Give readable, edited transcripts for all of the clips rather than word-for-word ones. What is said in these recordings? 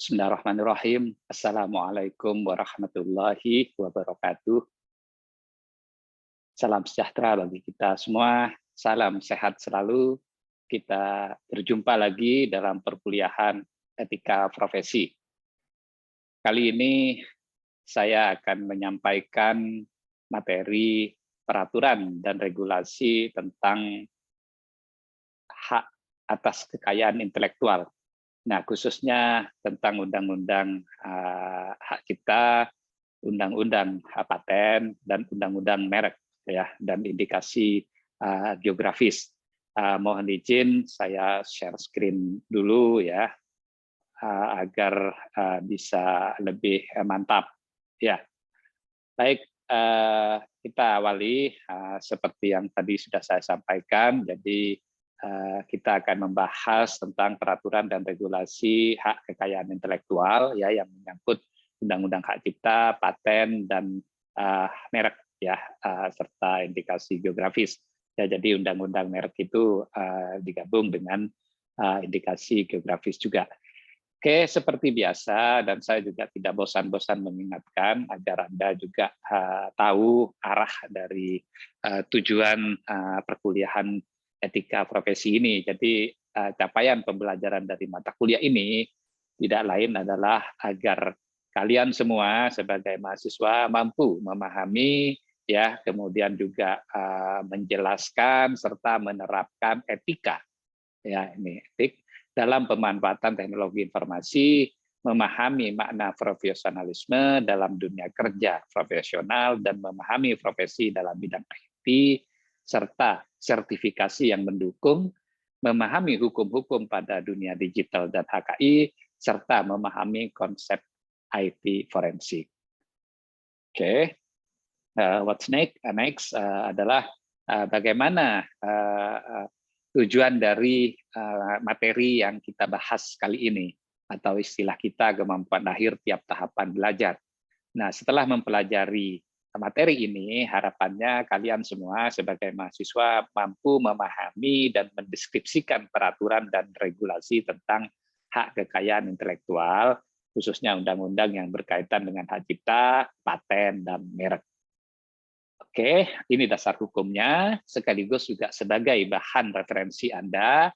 Bismillahirrahmanirrahim. Assalamualaikum warahmatullahi wabarakatuh. Salam sejahtera bagi kita semua. Salam sehat selalu. Kita berjumpa lagi dalam perkuliahan etika profesi. Kali ini saya akan menyampaikan materi peraturan dan regulasi tentang hak atas kekayaan intelektual. Nah, khususnya tentang undang-undang hak cipta, undang-undang paten, dan undang-undang merek ya, dan indikasi geografis. Mohon izin saya share screen dulu ya, agar bisa lebih mantap. Ya, baik, kita awali seperti yang tadi sudah saya sampaikan. Jadi kita akan membahas tentang peraturan dan regulasi hak kekayaan intelektual ya, yang menyangkut undang-undang hak cipta, paten, dan merek ya, serta indikasi geografis. Ya, jadi undang-undang merek itu digabung dengan indikasi geografis juga. Oke, seperti biasa, dan saya juga tidak bosan-bosan mengingatkan agar Anda juga tahu arah dari tujuan perkuliahan etika profesi ini. Jadi capaian pembelajaran dari mata kuliah ini tidak lain adalah agar kalian semua sebagai mahasiswa mampu memahami ya, kemudian juga menjelaskan serta menerapkan etika ya, ini etik dalam pemanfaatan teknologi informasi, memahami makna profesionalisme dalam dunia kerja profesional, dan memahami profesi dalam bidang IT, serta sertifikasi yang mendukung, memahami hukum-hukum pada dunia digital dan HKI, serta memahami konsep IT forensik. Oke, what's next? Next adalah bagaimana tujuan dari materi yang kita bahas kali ini, atau istilah kita kemampuan akhir tiap tahapan belajar. Nah, setelah mempelajari materi ini, harapannya kalian semua sebagai mahasiswa mampu memahami dan mendeskripsikan peraturan dan regulasi tentang hak kekayaan intelektual, khususnya undang-undang yang berkaitan dengan hak cipta, paten, dan merek. Oke, ini dasar hukumnya, sekaligus juga sebagai bahan referensi Anda.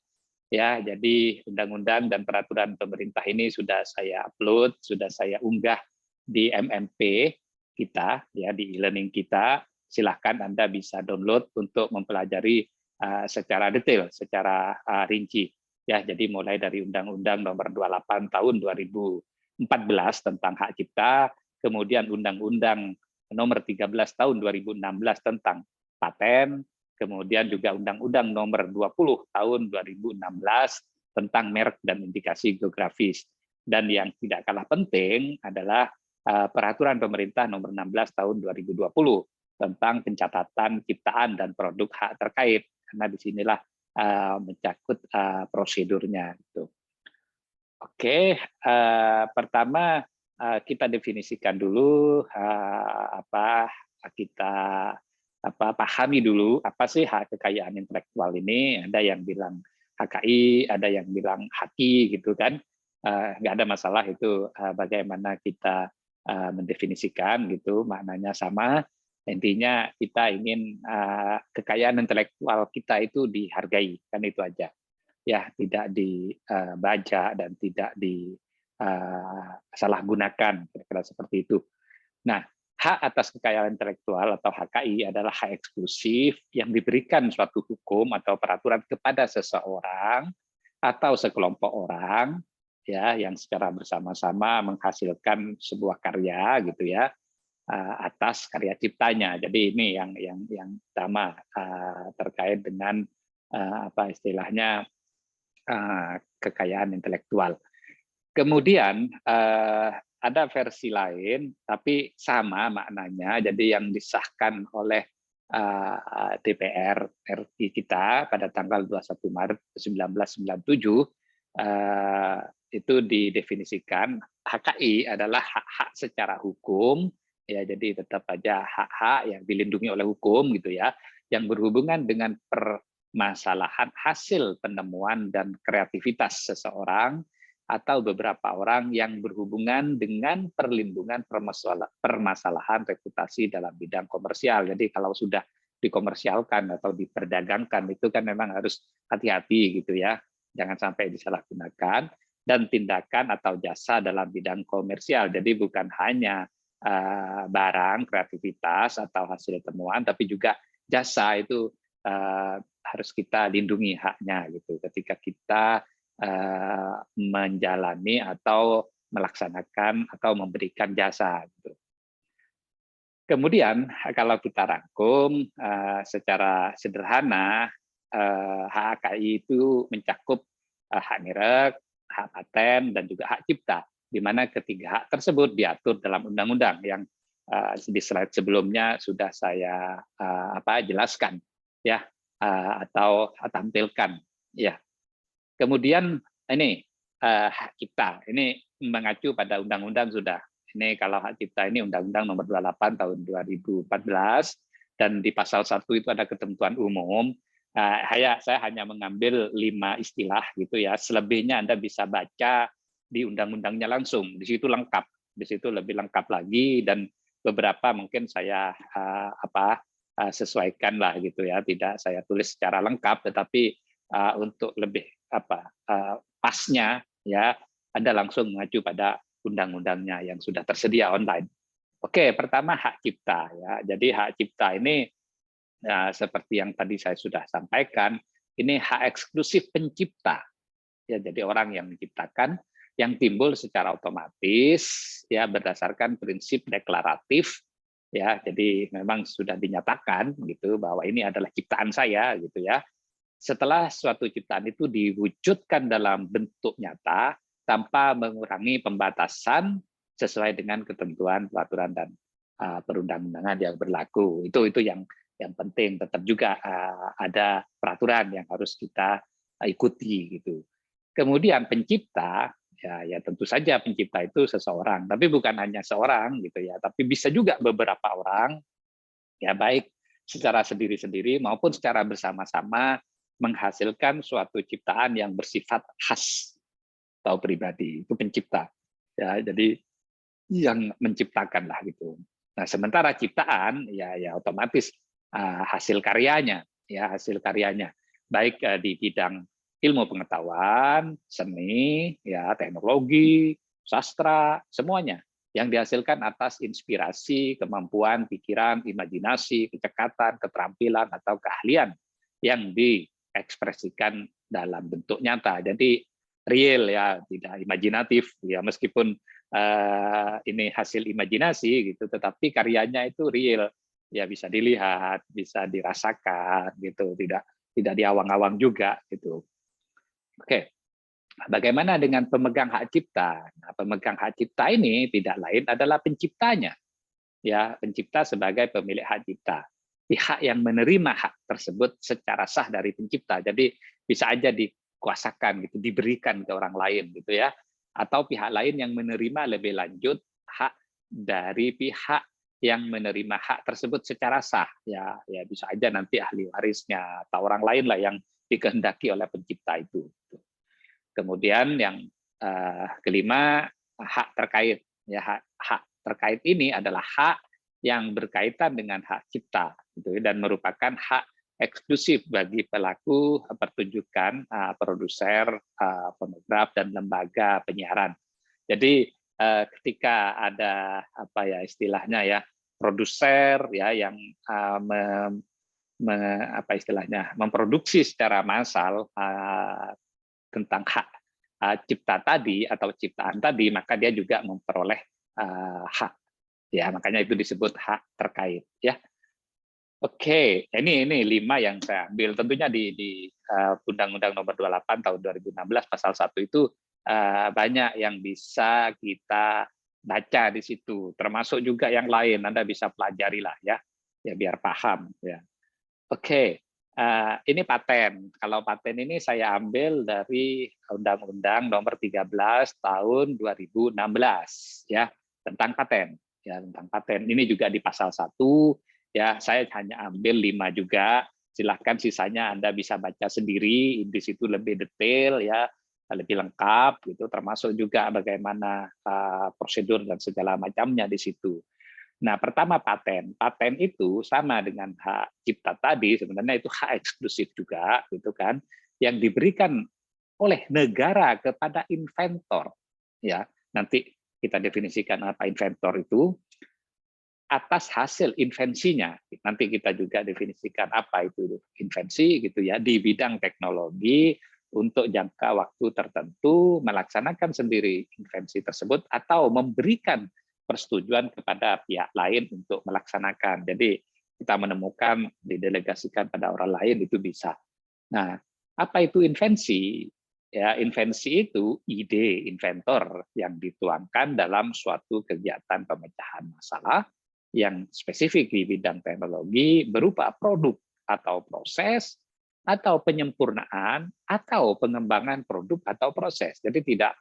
Ya, jadi undang-undang dan peraturan pemerintah ini sudah saya upload, sudah saya unggah di MMP kita, ya, di e-learning kita. Silahkan Anda bisa download untuk mempelajari secara detail, secara rinci. Ya, jadi mulai dari Undang-Undang Nomor 28 Tahun 2014 tentang hak cipta, kemudian Undang-Undang Nomor 13 Tahun 2016 tentang paten, kemudian juga Undang-Undang Nomor 20 Tahun 2016 tentang merek dan indikasi geografis. Dan yang tidak kalah penting adalah Peraturan Pemerintah Nomor 16 Tahun 2020 tentang pencatatan ciptaan dan produk hak terkait. Karena disinilah mencakup prosedurnya. Gitu. Oke, pertama kita definisikan dulu kita pahami dulu apa sih hak kekayaan intelektual ini. Ada yang bilang HKI, ada yang bilang HAKI gitu kan. Nggak ada masalah itu bagaimana kita mendefinisikan gitu, maknanya sama. Intinya kita ingin kekayaan intelektual kita itu dihargai, kan itu aja. Ya, tidak dibaca dan tidak disalahgunakan, kira-kira seperti itu. Nah, hak atas kekayaan intelektual atau HKI adalah hak eksklusif yang diberikan suatu hukum atau peraturan kepada seseorang atau sekelompok orang ya, yang secara bersama-sama menghasilkan sebuah karya gitu ya, atas karya ciptanya. Jadi ini yang pertama terkait dengan apa istilahnya kekayaan intelektual. Kemudian ada versi lain, tapi sama maknanya. Jadi yang disahkan oleh DPR RI kita pada tanggal 21 Maret 1997 itu didefinisikan HKI adalah hak-hak secara hukum, ya, jadi tetap aja hak-hak yang dilindungi oleh hukum gitu ya, yang berhubungan dengan permasalahan hasil penemuan dan kreativitas seseorang atau beberapa orang yang berhubungan dengan perlindungan permasalahan reputasi dalam bidang komersial. Jadi kalau sudah dikomersialkan atau diperdagangkan itu kan memang harus hati-hati gitu ya, jangan sampai disalahgunakan. Dan tindakan atau jasa dalam bidang komersial. Jadi bukan hanya barang, kreativitas atau hasil temuan, tapi juga jasa itu harus kita lindungi haknya gitu. Ketika kita menjalani atau melaksanakan atau memberikan jasa. Gitu. Kemudian kalau kita rangkum secara sederhana, HAKI itu mencakup hak merek, hak paten, dan juga hak cipta, di mana ketiga hak tersebut diatur dalam undang-undang yang di slide sebelumnya sudah saya jelaskan, ya, atau tampilkan, ya. Kemudian ini hak cipta, ini mengacu pada undang-undang sudah. Ini kalau hak cipta ini Undang-Undang Nomor 28 Tahun 2014, dan di pasal 1 itu ada ketentuan umum. Saya hanya mengambil 5 istilah gitu ya. Selebihnya Anda bisa baca di undang-undangnya langsung. Di situ lengkap, di situ lebih lengkap lagi, dan beberapa mungkin saya sesuaikan lah gitu ya. Tidak saya tulis secara lengkap, tetapi untuk lebih pasnya ya Anda langsung mengacu pada undang-undangnya yang sudah tersedia online. Oke, pertama hak cipta ya. Jadi hak cipta ini seperti yang tadi saya sudah sampaikan, ini hak eksklusif pencipta. Ya, jadi orang yang menciptakan yang timbul secara otomatis ya berdasarkan prinsip deklaratif ya. Jadi memang sudah dinyatakan gitu bahwa ini adalah ciptaan saya gitu ya. Setelah suatu ciptaan itu diwujudkan dalam bentuk nyata tanpa mengurangi pembatasan sesuai dengan ketentuan peraturan dan perundang-undangan yang berlaku. Itu yang penting. Tetap juga ada peraturan yang harus kita ikuti gitu. Kemudian pencipta ya tentu saja pencipta itu seseorang, tapi bukan hanya seorang gitu ya, tapi bisa juga beberapa orang ya, baik secara sendiri-sendiri maupun secara bersama-sama menghasilkan suatu ciptaan yang bersifat khas atau pribadi. Itu pencipta ya, jadi yang menciptakan lah gitu. Nah, sementara ciptaan ya otomatis hasil karyanya ya, hasil karyanya baik di bidang ilmu pengetahuan, seni, ya teknologi, sastra, semuanya yang dihasilkan atas inspirasi, kemampuan, pikiran, imajinasi, kecekatan, keterampilan atau keahlian yang diekspresikan dalam bentuk nyata. Jadi real ya, tidak imajinatif ya, meskipun ini hasil imajinasi gitu, tetapi karyanya itu real ya, bisa dilihat, bisa dirasakan gitu, tidak diawang-awang juga gitu. Oke, bagaimana dengan pemegang hak cipta? Nah, pemegang hak cipta ini tidak lain adalah penciptanya, ya, pencipta sebagai pemilik hak cipta, pihak yang menerima hak tersebut secara sah dari pencipta. Jadi bisa aja dikuasakan gitu, diberikan ke orang lain gitu ya, atau pihak lain yang menerima lebih lanjut hak dari pihak yang menerima hak tersebut secara sah, ya bisa aja nanti ahli warisnya atau orang lain lah yang dikehendaki oleh pencipta itu. Kemudian yang kelima, hak terkait. Ya, hak terkait ini adalah hak yang berkaitan dengan hak cipta gitu, dan merupakan hak eksklusif bagi pelaku pertunjukan, produser, fonograf, dan lembaga penyiaran. Jadi ketika ada istilahnya ya, produser ya yang memproduksi secara massal tentang hak cipta tadi atau ciptaan tadi, maka dia juga memperoleh hak ya, makanya itu disebut hak terkait ya. Oke, ini 5 yang saya ambil, tentunya di Undang-Undang Nomor 28 Tahun 2016 Pasal 1 itu banyak yang bisa kita baca di situ, termasuk juga yang lain, Anda bisa pelajari lah ya biar paham ya. Oke, ini paten. Kalau paten ini saya ambil dari Undang-Undang Nomor 13 Tahun 2016 ya, tentang paten. Ya, tentang paten. Ini juga di pasal 1 ya, saya hanya ambil 5 juga. Silahkan sisanya Anda bisa baca sendiri, di situ lebih detail ya. lebih lengkap gitu, termasuk juga bagaimana prosedur dan segala macamnya di situ. Nah, pertama paten. Paten itu sama dengan hak cipta tadi, sebenarnya itu hak eksklusif juga, gitu kan, yang diberikan oleh negara kepada inventor. Ya, nanti kita definisikan apa inventor itu atas hasil invensinya. Nanti kita juga definisikan apa itu invensi gitu ya di bidang teknologi untuk jangka waktu tertentu melaksanakan sendiri invensi tersebut atau memberikan persetujuan kepada pihak lain untuk melaksanakan. Jadi kita menemukan didelegasikan pada orang lain itu bisa. Nah, apa itu invensi? Ya, invensi itu ide inventor yang dituangkan dalam suatu kegiatan pemecahan masalah yang spesifik di bidang teknologi berupa produk atau proses atau penyempurnaan atau pengembangan produk atau proses. Jadi tidak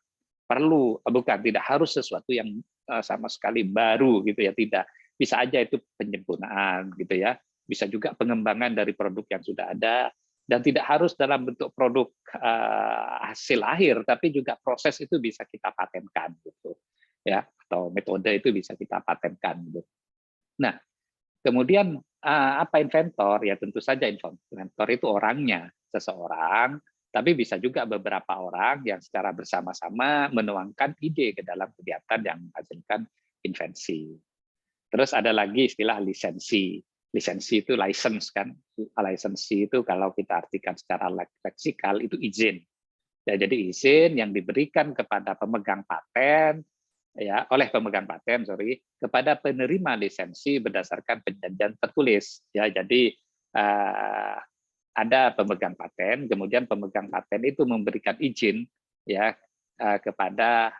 perlu, bukan tidak harus sesuatu yang sama sekali baru gitu ya, tidak. Bisa aja itu penyempurnaan gitu ya. Bisa juga pengembangan dari produk yang sudah ada dan tidak harus dalam bentuk produk hasil akhir, tapi juga proses itu bisa kita patenkan gitu ya, atau metode itu bisa kita patenkan gitu. Nah, kemudian apa inventor? Ya tentu saja inventor itu orangnya, seseorang, tapi bisa juga beberapa orang yang secara bersama-sama menuangkan ide ke dalam kegiatan yang menghasilkan invensi. Terus ada lagi istilah lisensi. Lisensi itu license kan. Lisensi itu kalau kita artikan secara leksikal itu izin. Ya, jadi izin yang diberikan kepada pemegang paten ya oleh pemegang paten kepada penerima lisensi berdasarkan perjanjian tertulis ya. Jadi ada pemegang paten, kemudian pemegang paten itu memberikan izin ya kepada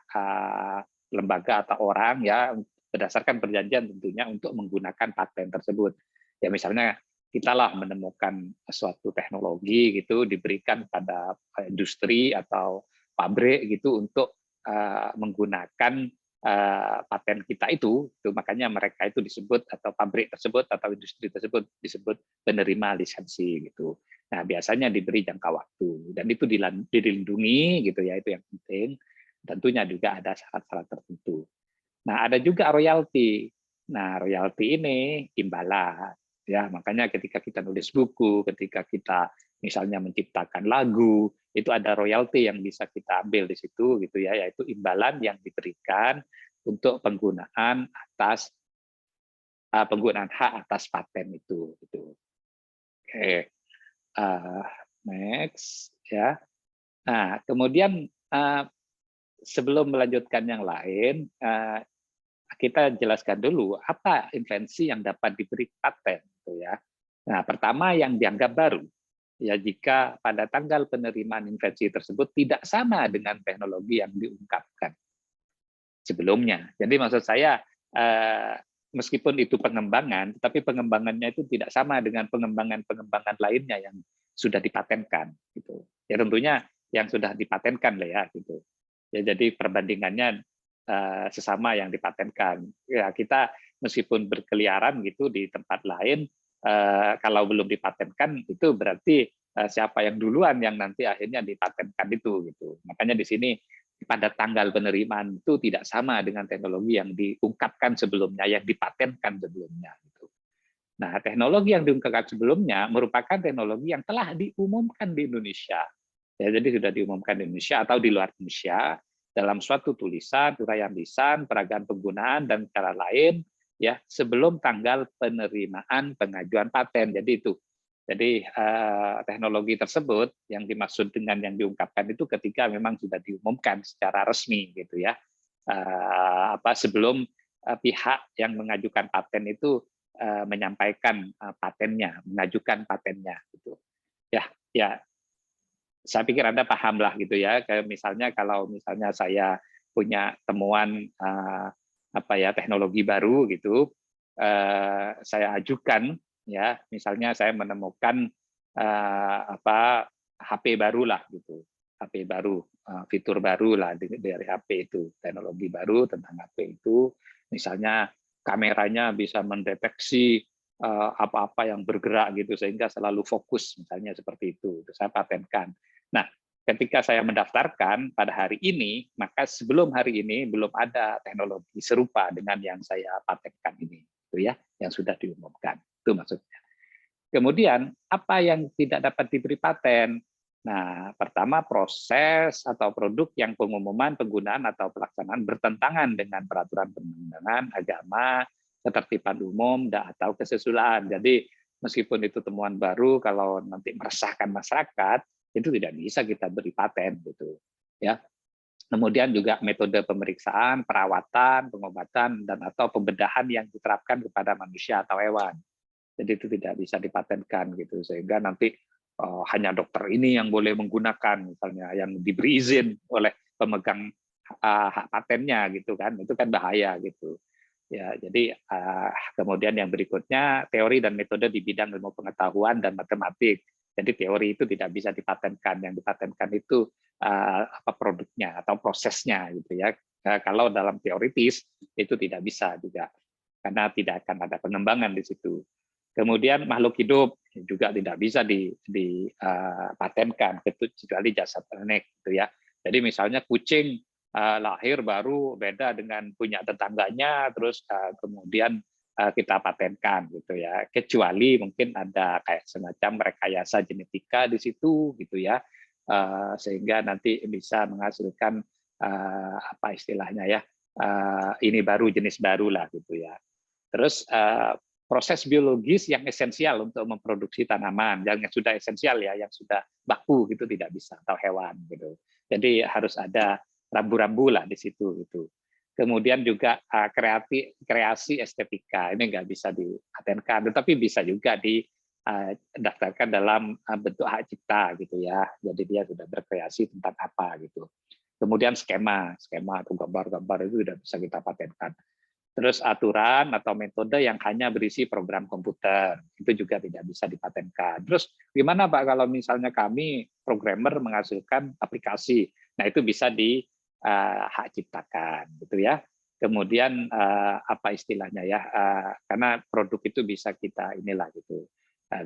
lembaga atau orang ya berdasarkan perjanjian tentunya untuk menggunakan paten tersebut. Ya misalnya kita lah menemukan suatu teknologi gitu diberikan pada industri atau pabrik gitu untuk menggunakan paten kita itu makanya mereka itu disebut atau pabrik tersebut atau industri tersebut disebut penerima lisensi gitu. Nah biasanya diberi jangka waktu dan itu dilindungi gitu ya, itu yang penting. Tentunya juga ada syarat-syarat tertentu. Nah ada juga royalti. Nah royalti ini imbalan ya, makanya ketika kita nulis buku, ketika kita misalnya menciptakan lagu, itu ada royalti yang bisa kita ambil di situ gitu ya, yaitu imbalan yang diberikan untuk penggunaan hak atas paten itu gitu. Oke. Next ya. Nah, kemudian sebelum melanjutkan yang lain, kita jelaskan dulu apa invensi yang dapat diberi paten gitu ya. Nah, pertama yang dianggap baru. Ya, jika pada tanggal penerimaan invensi tersebut tidak sama dengan teknologi yang diungkapkan sebelumnya. Jadi maksud saya meskipun itu pengembangan, tapi pengembangannya itu tidak sama dengan pengembangan lainnya yang sudah dipatenkan gitu. Ya tentunya yang sudah dipatenkan lah ya gitu. Ya jadi perbandingannya sesama yang dipatenkan. Ya kita meskipun berkeliaran gitu di tempat lain, kalau belum dipatenkan itu berarti siapa yang duluan yang nanti akhirnya dipatenkan itu gitu. Makanya di sini pada tanggal penerimaan itu tidak sama dengan teknologi yang diungkapkan sebelumnya, yang dipatenkan sebelumnya gitu. Nah, teknologi yang diungkapkan sebelumnya merupakan teknologi yang telah diumumkan di Indonesia. Ya, jadi sudah diumumkan di Indonesia atau di luar Indonesia dalam suatu tulisan, uraian lisan, peragaan penggunaan dan cara lain ya sebelum tanggal penerimaan pengajuan paten. Jadi itu. Jadi teknologi tersebut yang dimaksud dengan yang diungkapkan itu ketika memang sudah diumumkan secara resmi gitu ya. Sebelum pihak yang mengajukan paten itu menyampaikan patennya, mengajukan patennya gitu. Ya, ya saya pikir Anda paham lah gitu ya. Kayak misalnya kalau misalnya saya punya temuan teknologi baru gitu, saya ajukan ya, misalnya saya menemukan HP baru lah gitu, HP baru, fitur baru lah dari HP itu, teknologi baru tentang HP itu, misalnya kameranya bisa mendeteksi apa-apa yang bergerak gitu sehingga selalu fokus misalnya seperti itu saya patenkan. Nah ketika saya mendaftarkan pada hari ini, maka sebelum hari ini belum ada teknologi serupa dengan yang saya patenkan ini, itu ya, yang sudah diumumkan. Itu maksudnya. Kemudian apa yang tidak dapat diberi paten? Nah, pertama proses atau produk yang pengumuman, penggunaan atau pelaksanaan bertentangan dengan peraturan perundang-undangan, agama, ketertiban umum, atau kesusilaan. Jadi meskipun itu temuan baru, kalau nanti meresahkan masyarakat, itu tidak bisa kita beri paten gitu. Ya. Kemudian juga metode pemeriksaan, perawatan, pengobatan, dan atau pembedahan yang diterapkan kepada manusia atau hewan. Jadi itu tidak bisa dipatenkan gitu, sehingga nanti hanya dokter ini yang boleh menggunakan, misalnya yang diberi izin oleh pemegang hak patennya gitu kan, itu kan bahaya gitu. Ya, jadi kemudian yang berikutnya teori dan metode di bidang ilmu pengetahuan dan matematik. Jadi teori itu tidak bisa dipatenkan, yang dipatenkan itu apa produknya atau prosesnya gitu ya. Kalau dalam teoritis itu tidak bisa juga, karena tidak akan ada pengembangan di situ. Kemudian makhluk hidup juga tidak bisa dipatenkan kecuali jasad ternak gitu ya. Jadi misalnya kucing lahir baru beda dengan punya tetangganya, terus kemudian kita patenkan gitu ya. Kecuali mungkin ada kayak semacam rekayasa genetika di situ gitu ya, sehingga nanti bisa menghasilkan apa istilahnya ya, ini baru, jenis baru lah gitu ya. Terus proses biologis yang esensial untuk memproduksi tanaman, yang sudah esensial ya, yang sudah baku itu tidak bisa, atau hewan gitu. Jadi harus ada rambu-rambu lah di situ gitu. Kemudian juga kreasi estetika ini nggak bisa dipatenkan, tetapi bisa juga didaftarkan dalam bentuk hak cipta gitu ya. Jadi dia sudah berkreasi tentang apa gitu. Kemudian skema atau gambar-gambar itu tidak bisa kita patenkan. Terus aturan atau metode yang hanya berisi program komputer, itu juga tidak bisa dipatenkan. Terus gimana Pak kalau misalnya kami programmer menghasilkan aplikasi? Nah, itu bisa di hak ciptakan gitu ya. Kemudian apa istilahnya ya? Karena produk itu bisa kita inilah gitu.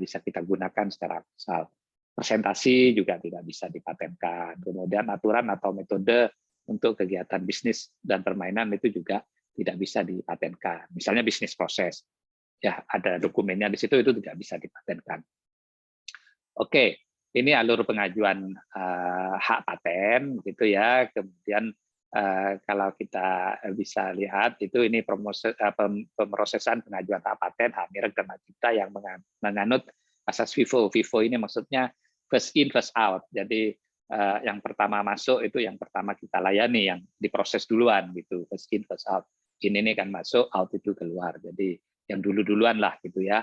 Bisa kita gunakan secara massal. Presentasi juga tidak bisa dipatenkan. Kemudian aturan atau metode untuk kegiatan bisnis dan permainan itu juga tidak bisa dipatenkan. Misalnya bisnis proses, ya ada dokumennya di situ, itu tidak bisa dipatenkan. Oke, ini alur pengajuan hak paten, gitu ya. Kemudian kalau kita bisa lihat itu ini pemrosesan pengajuan hak paten, hak merek dan hak cipta yang menganut asas FIFO. FIFO ini maksudnya first in, first out. Jadi yang pertama masuk itu yang pertama kita layani, yang diproses duluan gitu, first in, first out. Ini kan masuk, out itu keluar. Jadi yang duluan lah gitu ya,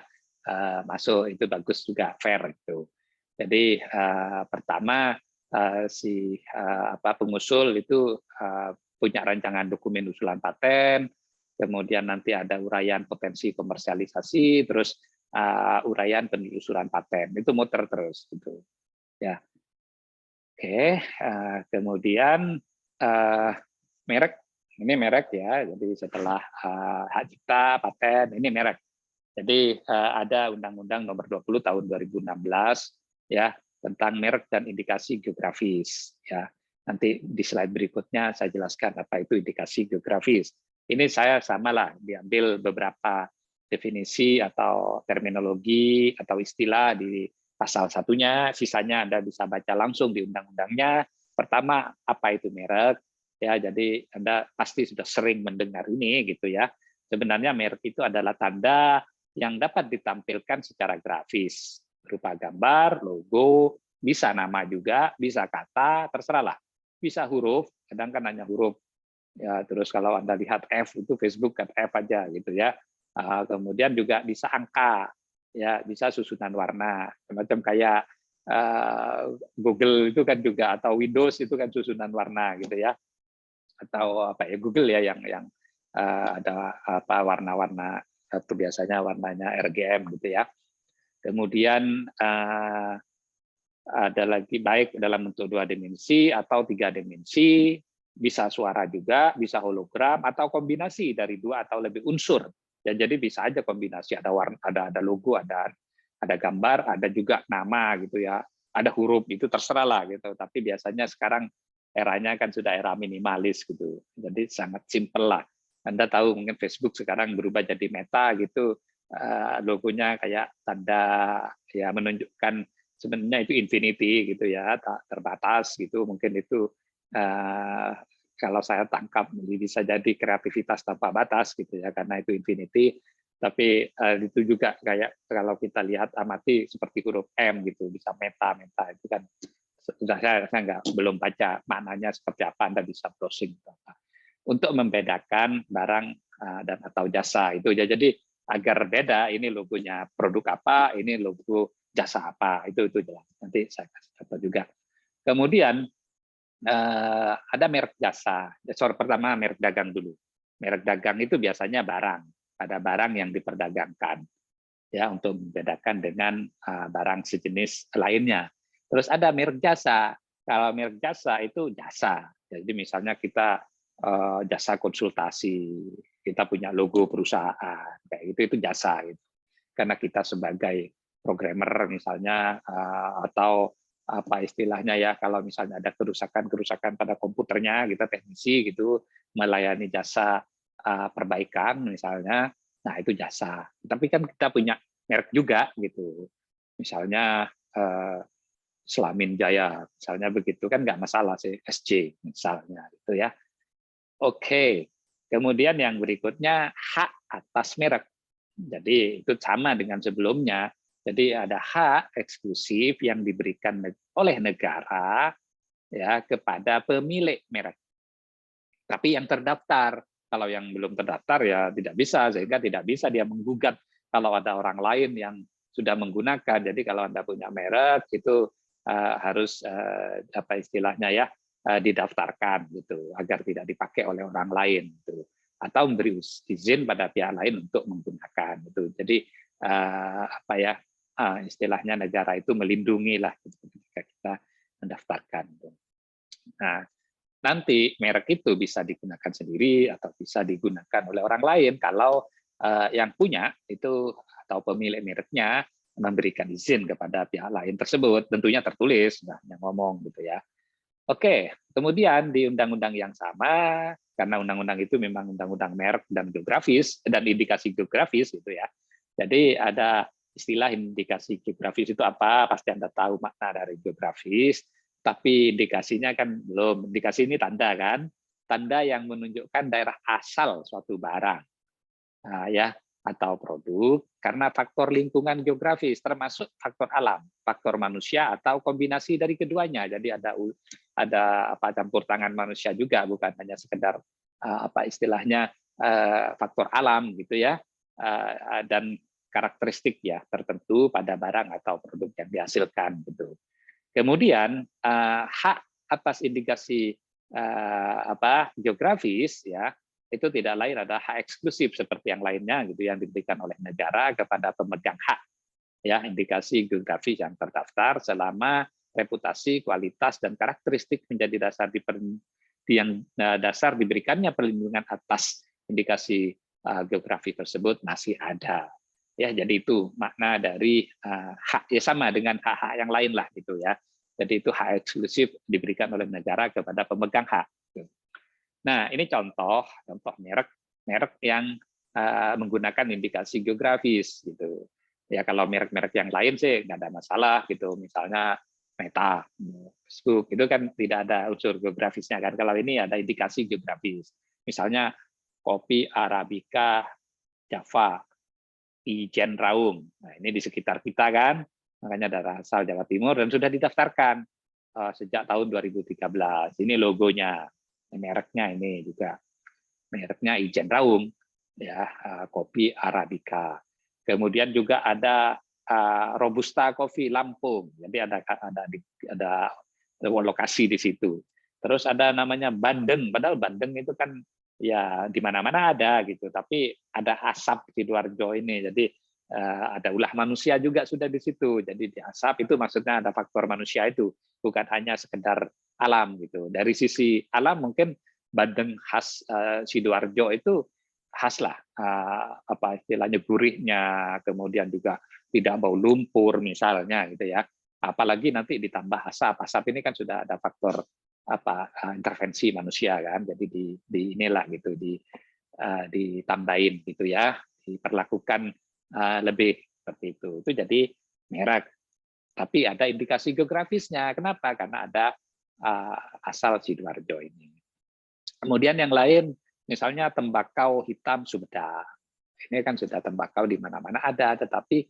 masuk itu bagus juga, fair itu. Jadi pertama si pengusul itu punya rancangan dokumen usulan paten, kemudian nanti ada uraian potensi komersialisasi, terus uraian penelusuran paten. Itu muter terus gitu. Ya. Oke, kemudian merek. Ini merek ya, jadi setelah hak cipta, paten, ini merek. Jadi ada Undang-Undang Nomor 20 Tahun 2016 ya tentang merek dan indikasi geografis ya. Nanti di slide berikutnya saya jelaskan apa itu indikasi geografis. Ini saya samalah diambil beberapa definisi atau terminologi atau istilah di pasal satunya, sisanya Anda bisa baca langsung di undang-undangnya. Pertama, apa itu merek? Ya, jadi Anda pasti sudah sering mendengar ini gitu ya. Sebenarnya merek itu adalah tanda yang dapat ditampilkan secara grafis, berupa gambar, logo, bisa nama juga, bisa kata, terserahlah. Bisa huruf, kadang kan hanya huruf. Ya, terus kalau Anda lihat F itu Facebook kan F aja gitu ya. Kemudian juga bisa angka, ya bisa susunan warna, semacam kayak Google itu kan juga, atau Windows itu kan susunan warna gitu ya. Atau apa ya, Google ya yang ada apa warna-warna, itu biasanya warnanya RGM gitu ya. Kemudian ada lagi baik dalam bentuk 2 dimensi atau 3 dimensi, bisa suara juga, bisa hologram atau kombinasi dari 2 atau lebih unsur. Ya, jadi bisa aja kombinasi, ada warna, ada logo, ada gambar, ada juga nama gitu ya. ada huruf itu terserah lah gitu. Tapi biasanya sekarang eranya kan sudah era minimalis gitu. Jadi sangat simple lah. Anda tahu mungkin Facebook sekarang berubah jadi Meta gitu, logonya kayak tanda ya menunjukkan sebenarnya itu infinity gitu ya, tak terbatas gitu. Mungkin itu kalau saya tangkap bisa jadi kreativitas tanpa batas gitu ya, karena itu infinity. Tapi itu juga kayak kalau kita lihat amati seperti huruf M gitu, bisa meta itu kan sudah saya belum baca maknanya seperti apa, Anda bisa browsing untuk membedakan barang dan atau jasa itu ya. Jadi agar beda, ini logonya produk apa, ini logo jasa apa, itu jelas. Nanti saya kasih contoh juga. Kemudian ada merek jasa. Sorry, pertama merek dagang dulu. Merek dagang itu biasanya barang, ada barang yang diperdagangkan ya, untuk membedakan dengan barang sejenis lainnya. Terus ada merek jasa. Kalau merek jasa itu jasa. Jadi misalnya kita jasa konsultasi, kita punya logo perusahaan, kayak itu jasa gitu. Karena kita sebagai programmer misalnya, atau apa istilahnya ya, kalau misalnya ada kerusakan pada komputernya, kita teknisi gitu melayani jasa perbaikan misalnya, nah itu jasa. Tapi kan kita punya merek juga gitu, misalnya Selamin Jaya misalnya, begitu kan nggak masalah sih, SJ misalnya gitu ya. Oke, kemudian yang berikutnya hak atas merek. Jadi itu sama dengan sebelumnya. Jadi ada hak eksklusif yang diberikan oleh negara ya kepada pemilik merek. Tapi yang terdaftar, kalau yang belum terdaftar ya tidak bisa, sehingga tidak bisa dia menggugat kalau ada orang lain yang sudah menggunakan. Jadi kalau Anda punya merek itu harus apa istilahnya ya, didaftarkan gitu agar tidak dipakai oleh orang lain gitu, atau memberi izin pada pihak lain untuk menggunakan itu. Jadi apa ya, istilahnya negara itu melindungi lah ketika kita mendaftarkan. Nah, nanti merek itu bisa digunakan sendiri atau bisa digunakan oleh orang lain kalau yang punya itu atau pemilik mereknya memberikan izin kepada pihak lain tersebut, tentunya tertulis, yang ngomong gitu ya. Oke, kemudian di undang-undang yang sama, karena undang-undang itu memang undang-undang merek dan geografis dan indikasi geografis gitu ya. Jadi ada istilah indikasi geografis itu apa? Pasti Anda tahu makna dari geografis, tapi indikasinya kan belum. Indikasi ini tanda kan, tanda yang menunjukkan daerah asal suatu barang, nah, ya, atau produk karena faktor lingkungan geografis, termasuk faktor alam, faktor manusia atau kombinasi dari keduanya. Jadi ada apa campur tangan manusia juga, bukan hanya sekedar apa istilahnya faktor alam gitu ya, dan karakteristik ya tertentu pada barang atau produk yang dihasilkan gitu. Kemudian hak atas indikasi apa geografis ya, itu tidak lain ada hak eksklusif seperti yang lainnya gitu yang diberikan oleh negara kepada pemegang hak ya indikasi geografis yang terdaftar selama reputasi, kualitas dan karakteristik menjadi dasar diberikannya perlindungan atas indikasi geografi tersebut masih ada. Ya, jadi itu makna dari hak ya, sama dengan hak-hak yang lain lah gitu ya. Jadi itu hak eksklusif diberikan oleh negara kepada pemegang hak. Nah, ini contoh merek yang menggunakan indikasi geografis gitu. Ya kalau merek-merek yang lain sih nggak ada masalah gitu. Misalnya Meta, Facebook itu kan tidak ada unsur geografisnya kan. Kalau ini ada indikasi geografis. Misalnya kopi Arabica Java, Ijen Raung. Nah, ini di sekitar kita kan, makanya dari asal Jawa Timur dan sudah didaftarkan sejak tahun 2013. Ini logonya, mereknya ini juga mereknya Ijen Raung, ya kopi Arabica. Kemudian juga ada Robusta Coffee Lampung, jadi ada lokasi di situ. Terus ada namanya Bandeng, padahal Bandeng itu kan ya di mana-mana ada gitu, tapi ada asap di Sidoarjo ini, jadi ada ulah manusia juga sudah di situ. Jadi di asap itu maksudnya ada faktor manusia itu, bukan hanya sekedar alam gitu. Dari sisi alam mungkin Bandeng khas Sidoarjo itu khas lah, apa istilahnya gurihnya, kemudian juga tidak bau lumpur misalnya gitu ya. Apalagi nanti ditambah asap. Asap ini kan sudah ada faktor intervensi manusia kan. Jadi di inilah gitu ditambahin gitu ya, diperlakukan lebih seperti itu. Itu jadi merek. Tapi ada indikasi geografisnya. Kenapa? Karena ada asal Sidoarjo ini. Kemudian yang lain, misalnya tembakau hitam Sumedang. Ini kan sudah tembakau di mana-mana ada, tetapi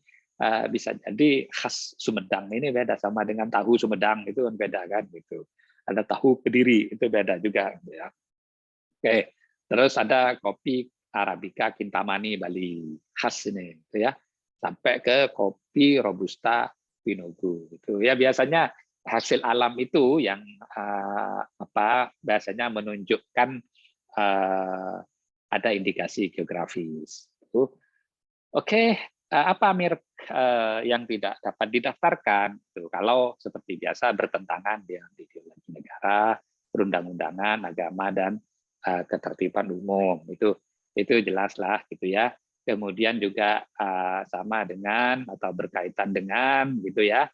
bisa jadi khas Sumedang ini beda sama dengan tahu Sumedang, itu kan beda kan gitu. Ada tahu Kediri, itu beda juga ya. Oke, terus ada kopi Arabica Kintamani Bali, khas ini gitu ya. Sampai ke kopi Robusta Pinogu itu. Ya biasanya hasil alam itu yang biasanya menunjukkan ada indikasi geografis. Oke, apa merek yang tidak dapat didaftarkan? Kalau seperti biasa bertentangan dengan ideologi negara, perundang-undangan, agama, dan ketertiban umum. Itu jelaslah gitu ya. Kemudian juga sama dengan atau berkaitan dengan gitu ya,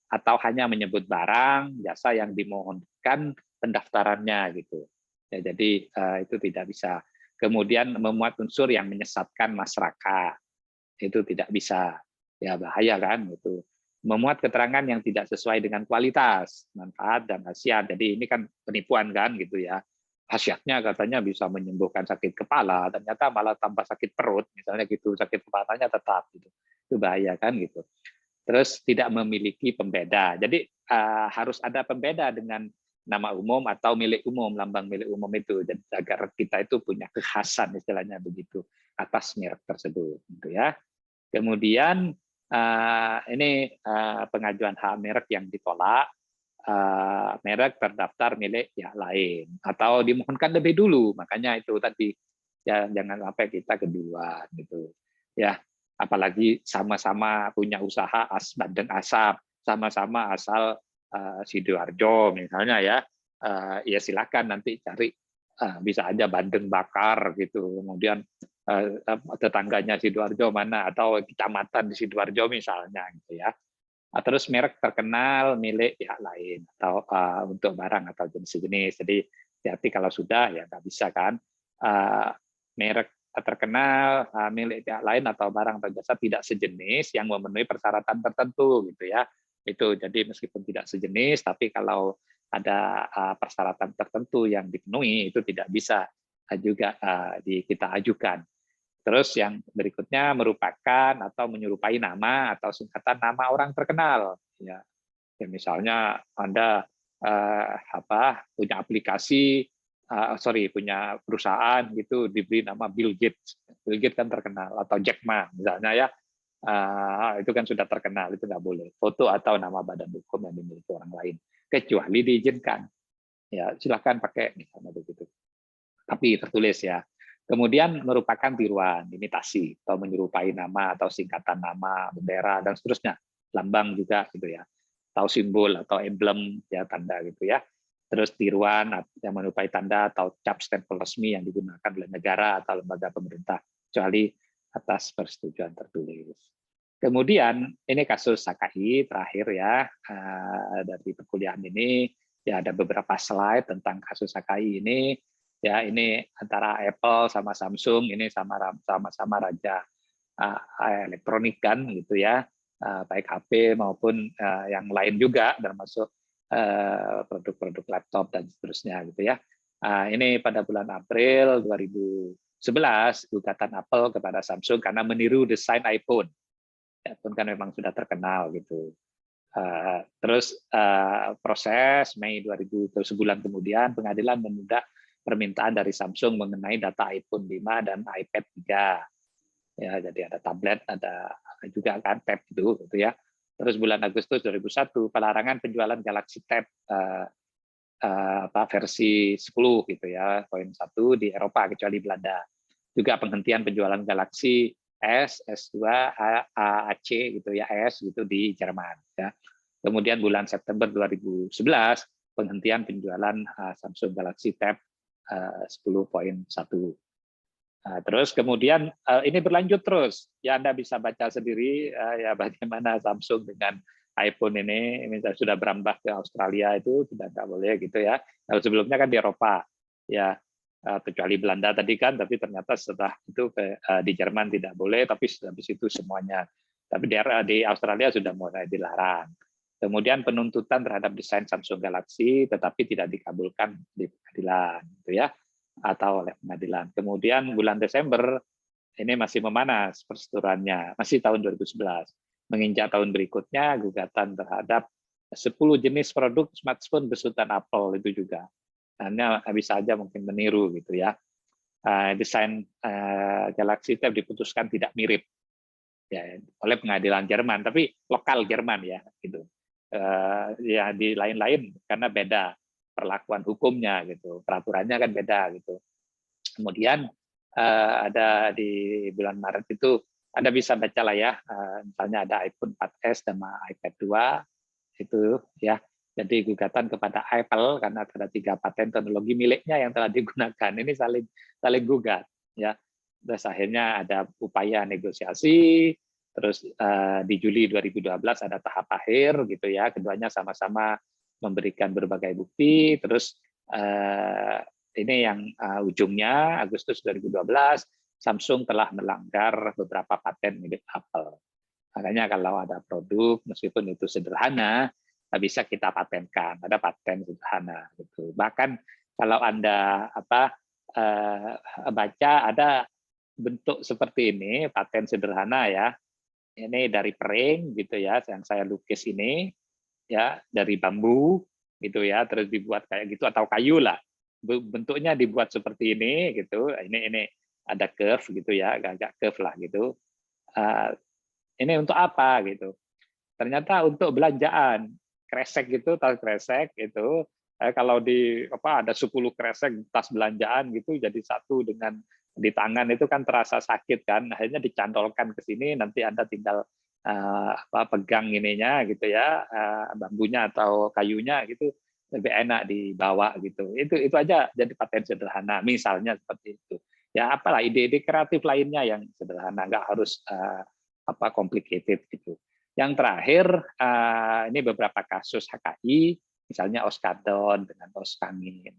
atau hanya menyebut barang, jasa yang dimohonkan pendaftarannya gitu. Ya, jadi itu tidak bisa. Kemudian memuat unsur yang menyesatkan masyarakat, itu tidak bisa, ya bahaya kan itu. Memuat keterangan yang tidak sesuai dengan kualitas, manfaat dan khasiat. Jadi ini kan penipuan kan gitu ya. Khasiatnya katanya bisa menyembuhkan sakit kepala, ternyata malah tambah sakit perut, misalnya gitu, sakit kepalanya tetap gitu. Itu bahaya kan gitu. Terus tidak memiliki pembeda. Jadi harus ada pembeda dengan nama umum atau milik umum, lambang milik umum itu, dan agar kita itu punya kekhasan istilahnya begitu atas merek tersebut, gitu ya. Kemudian ini pengajuan hak merek yang ditolak, merek terdaftar milik pihak lain atau dimohonkan lebih dulu, makanya itu tadi ya jangan sampai kita keduluan gitu ya, apalagi sama-sama punya usaha Bandeng Asap, sama-sama asal Sidoarjo misalnya ya, ya silakan nanti cari bisa aja Bandeng Bakar gitu, kemudian tetangganya Sidoarjo mana atau kecamatan di Sidoarjo misalnya gitu ya. Terus merek terkenal milik pihak lain atau untuk barang atau jenis-jenis. Jadi hati kalau sudah ya nggak bisa kan, merek terkenal milik pihak lain atau barang atau jasa tidak sejenis yang memenuhi persyaratan tertentu gitu ya. Itu jadi meskipun tidak sejenis tapi kalau ada persyaratan tertentu yang dipenuhi itu tidak bisa juga kita ajukan. Terus yang berikutnya merupakan atau menyerupai nama atau singkatan nama orang terkenal. Ya, misalnya Anda punya aplikasi, punya perusahaan gitu diberi nama Bill Gates. Bill Gates kan terkenal, atau Jack Ma misalnya ya, itu kan sudah terkenal, itu nggak boleh. Foto atau nama badan hukum yang dimiliki orang lain, kecuali diizinkan. Ya silakan pakai misalnya begitu. Tapi tertulis ya. Kemudian merupakan tiruan, imitasi, atau menyerupai nama atau singkatan nama, bendera dan seterusnya, lambang juga gitu ya, atau simbol atau emblem ya, tanda gitu ya. Terus tiruan yang menyerupai tanda atau cap stempel resmi yang digunakan oleh negara atau lembaga pemerintah, kecuali atas persetujuan tertulis. Kemudian ini kasus Sakai terakhir ya, dari perkuliahan ini ya, ada beberapa slide tentang kasus Sakai ini. Ya, ini antara Apple sama Samsung, ini sama-sama raja elektronik kan gitu ya, baik HP maupun yang lain juga, termasuk produk-produk laptop dan seterusnya gitu ya. Ini pada bulan April 2011 gugatan Apple kepada Samsung karena meniru desain iPhone. iPhone kan memang sudah terkenal gitu. Terus proses Mei 2000, sebulan kemudian pengadilan menunda permintaan dari Samsung mengenai data iPhone 5 dan iPad 3. Ya, jadi ada tablet, ada juga kan tab itu gitu ya. Terus bulan Agustus 2001 pelarangan penjualan Galaxy Tab versi 10 gitu ya, poin 1 di Eropa kecuali Belanda. Juga penghentian penjualan Galaxy S, S2, AC gitu ya, S gitu di Jerman ya. Kemudian bulan September 2011 penghentian penjualan Samsung Galaxy Tab 10.1. Terus kemudian ini berlanjut terus. Ya Anda bisa baca sendiri ya bagaimana Samsung dengan iPhone ini misalnya sudah berambah ke Australia itu sudah nggak boleh gitu ya. Kalau sebelumnya kan di Eropa ya, kecuali Belanda tadi kan, tapi ternyata setelah itu di Jerman tidak boleh, tapi habis itu semuanya. Tapi di Australia sudah mulai dilarang. Kemudian penuntutan terhadap desain Samsung Galaxy tetapi tidak dikabulkan di pengadilan gitu ya, atau oleh pengadilan. Kemudian bulan Desember ini masih memanas perseturannya, masih tahun 2011. Menginjak tahun berikutnya gugatan terhadap 10 jenis produk smartphone besutan Apple itu juga. Hanya bisa saja mungkin meniru gitu ya. Desain Galaxy Tab diputuskan tidak mirip ya oleh pengadilan Jerman, tapi lokal Jerman ya gitu. Ya di lain-lain karena beda perlakuan hukumnya gitu, peraturannya kan beda gitu. Kemudian ada di bulan Maret itu Anda bisa baca lah ya, misalnya ada iPhone 4S sama iPad 2 itu ya. Jadi gugatan kepada Apple karena ada 3 paten teknologi miliknya yang telah digunakan ini saling gugat ya. Terus akhirnya ada upaya negosiasi. Terus di Juli 2012 ada tahap akhir gitu ya. Keduanya sama-sama memberikan berbagai bukti. Terus ini yang ujungnya Agustus 2012 Samsung telah melanggar beberapa paten milik Apple. Makanya kalau ada produk meskipun itu sederhana bisa kita patenkan, ada paten sederhana gitu. Bahkan kalau Anda baca ada bentuk seperti ini, paten sederhana ya. Ini dari pering gitu ya, yang saya lukis ini ya, dari bambu gitu ya, terus dibuat kayak gitu atau kayu lah. Bentuknya dibuat seperti ini gitu. Ini ada curve gitu ya, agak curve lah gitu. Ini untuk apa gitu? Ternyata untuk belanjaan. Kresek gitu, tas kresek itu kalau ada 10 kresek tas belanjaan gitu jadi satu dengan di tangan itu kan terasa sakit kan. Akhirnya dicantolkan ke sini nanti Anda tinggal pegang ininya gitu ya, bambunya atau kayunya gitu lebih enak dibawa gitu. Itu aja jadi paten sederhana misalnya seperti itu. Ya apalah ide-ide kreatif lainnya yang sederhana, nggak harus complicated gitu. Yang terakhir ini beberapa kasus HKI, misalnya oskadon dengan oskangin,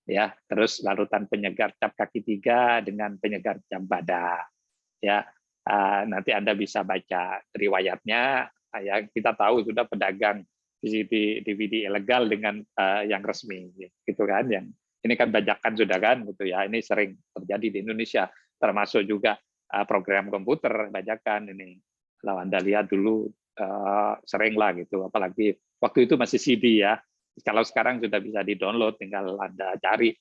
ya, terus larutan penyegar cap kaki 3 dengan penyegar jam badan, ya. Nanti Anda bisa baca riwayatnya. Ya kita tahu sudah pedagang DVD ilegal dengan yang resmi, gitu kan? Yang ini kan bajakan sudah kan, gitu ya. Ini sering terjadi di Indonesia, termasuk juga program komputer bajakan ini. Kalau Anda lihat dulu sering lah gitu, apalagi waktu itu masih CD ya. Kalau sekarang sudah bisa di-download, tinggal Anda cari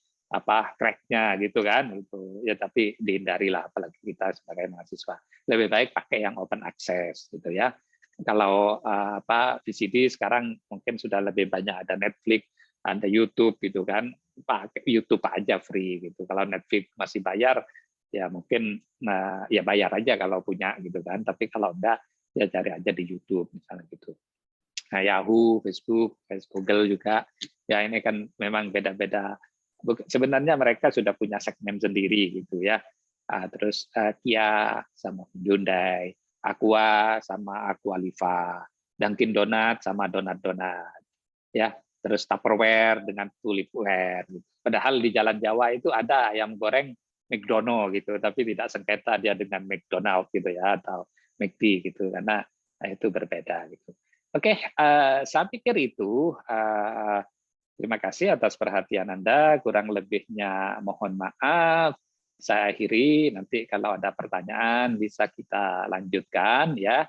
crack-nya gitu kan, gitu. Ya tapi dihindarilah, apalagi kita sebagai mahasiswa. Lebih baik pakai yang open access gitu ya. Kalau VCD sekarang mungkin sudah lebih banyak ada Netflix, ada YouTube gitu kan, pakai YouTube aja free gitu. Kalau Netflix masih bayar, ya mungkin ya bayar aja kalau punya gitu kan. Tapi kalau enggak ya cari aja di YouTube misalnya gitu. Nah, Yahoo, Facebook, Google juga ya ini kan memang beda-beda. Sebenarnya mereka sudah punya segmen sendiri gitu ya. Terus Kia sama Hyundai, Aqua sama Aqualiva, Dunkin Donat sama Donat-Donat, ya. Terus Tupperware dengan Tulipware. Gitu. Padahal di Jalan Jawa itu ada ayam goreng McDonald gitu, tapi tidak sengketa dia dengan McDonald gitu ya atau McD gitu karena itu berbeda gitu. Oke, saya pikir itu. Terima kasih atas perhatian Anda. Kurang lebihnya mohon maaf. Saya akhiri. Nanti kalau ada pertanyaan bisa kita lanjutkan ya.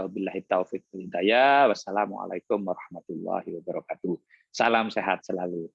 Wabillahi taufiq wal hidayah. Wassalamualaikum warahmatullahi wabarakatuh. Salam sehat selalu.